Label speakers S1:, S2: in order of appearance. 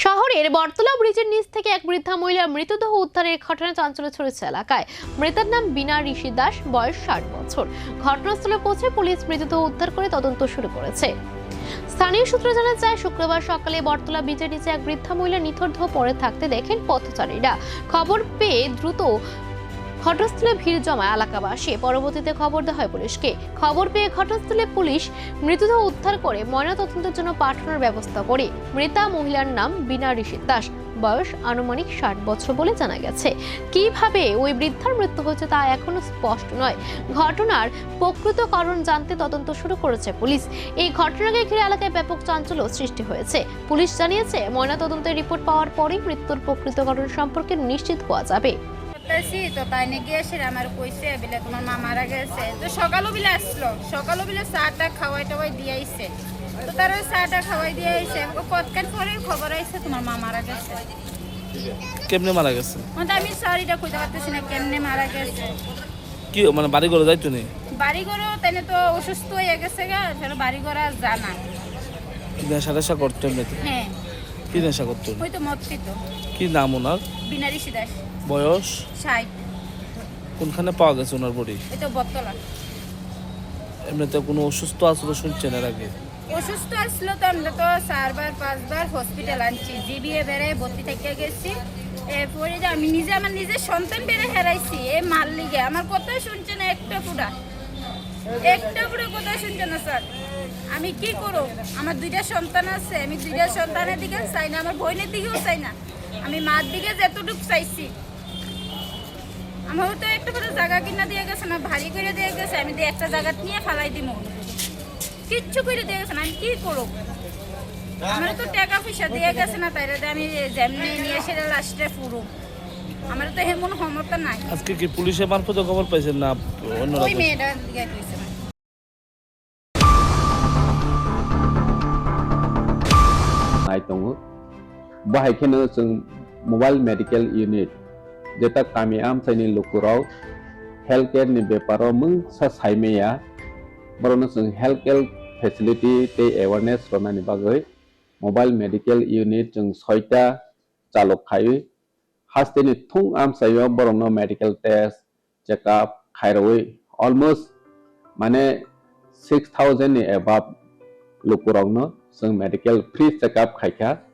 S1: শহরের বটতলা ব্রিজের নিচ থেকে এক বৃদ্ধা মহিলার মৃতদেহ উদ্ধারের ঘটনায় চাঞ্চল্য ছড়িয়েছে এলাকায়। মৃতার নাম বীণা ঋষি দাস, বয়স 60 বছর। ঘটনাস্থলে পৌঁছে পুলিশ মৃতদেহ উদ্ধার করে তদন্ত শুরু করেছে। স্থানীয় সূত্রে জানা যায়, শুক্রবার সকালে বটতলা ব্রিজের নিচে এক বৃদ্ধা মহিলা নিথর দেহ পড়ে থাকতে দেখেন পথচারীরা। খবর পেয়ে দ্রুত ঘটনাস্থলে ভিড় জমায় এলাকাবাসী। পরবর্তীতে খবর দেওয়া হয় পুলিশকে। খবর পেয়ে ঘটনাস্থলে পুলিশ মৃতদেহ উদ্ধার করে ময়নাতদন্তের জন্য পাঠানোর ব্যবস্থা করে। মৃতা মহিলার নাম বীণা ঋষি দাস, বয়স আনুমানিক 60 বছর বলে জানা গেছে। কিভাবে ওই বৃদ্ধার মৃত্যু হয়েছে তা এখনো স্পষ্ট নয়। ঘটনার প্রকৃত কারণ জানতে তদন্ত শুরু করেছে পুলিশ। এই ঘটনাকে ঘিরে এলাকায় ব্যাপক চাঞ্চল্য সৃষ্টি হয়েছে। পুলিশ জানিয়েছে, ময়নাতদন্তের রিপোর্ট পাওয়ার পরেই মৃত্যুর প্রকৃত কারণ সম্পর্কে নিশ্চিত হওয়া যাবে।
S2: তো তাই নাকি এসে আমার কইছে বলে তোমার মা মারা গেছে। তো সকালও বিলে আসলো, সকালও বিলে চাটা খাওয়াই টাওয়াই দিয়ে আইছে। তো তার ওই চাটা খাওয়াই দিয়ে আইছে, কতক্ষণ পরে খবর আইছে তোমার মা মারা গেছে।
S3: কেমনে মারা গেছে?
S2: মানে আমি সরিটা খুঁজে পাচ্ছি না কেমনে মারা গেছে।
S3: কি মানে বাড়ি ঘরে যাইতো নি?
S2: বাড়ি ঘরও তাই তো অসুস্থ হয়ে গেছে গা, বাড়ি ঘর আর জানা।
S3: নেশা টেশা করতো এমনিতে?
S2: হ্যাঁ।
S3: কি নেশা করতো?
S2: ওই তো মদ পিত।
S3: কি নাম ওনার?
S2: বীণা ঋষি দাস।
S3: বয়স?
S2: 60।
S3: কোনখানে পাওয়া গেছে ওনার বডি?
S2: এই তো বটতলা।
S3: এমনিতে কোনো অসুস্থ আসলে শুনছেন এর আগে?
S2: অসুস্থ আসলো তো আমরা তো 4বার 5বার হসপিটাল আনছি, জিবিএ বেড়ে ভর্তি থেকে গেছি। এরপরে যে আমি নিজে আমার নিজের সন্তান বেড়ে হেরাইছি এই মার লিগে। আমার কথাই শুনছে না একটা পুরা কথা শুনছে না স্যার। আমি কি করব? আমার 2টা সন্তান আছে, আমি 2টা সন্তানের দিকে চাই না, আমার বোনের দিকেও চাই না। আমি মার দিকে যতটুকু চাইছি। আমার তো একটা পুরো জায়গা কিনা দিয়ে গেছে না, ভারী করে দিয়ে গেছে। আমি দিয়ে একটা জায়গা নিয়ে ফালাই দিব, কিচ্ছু করে দিয়ে গেছে না। আমি কি করব? আমার তো টাকা পয়সা দিয়ে গেছে না, তাই আমি যেমনি নিয়ে এসে লাস্টে পুরো আমার তো এমন ক্ষমতা নাই।
S3: আজকে কি পুলিশের মারফত খবর পাইছেন না অন্যরা?
S2: ওই মেয়েটা দিকে কইছে না।
S4: Dong bahaykeno जों mobile medical unit jeta kami am saini lukurau healthcare ni beparo mung sa saimeya borono जों healthcare facility te awareness rona ni bagoi mobile medical unit जों 6ta chalok khai hasteni thung am sayo borono medical test check up khairoi almost mane 6000 ni above lukurau no जों medical free check up khaika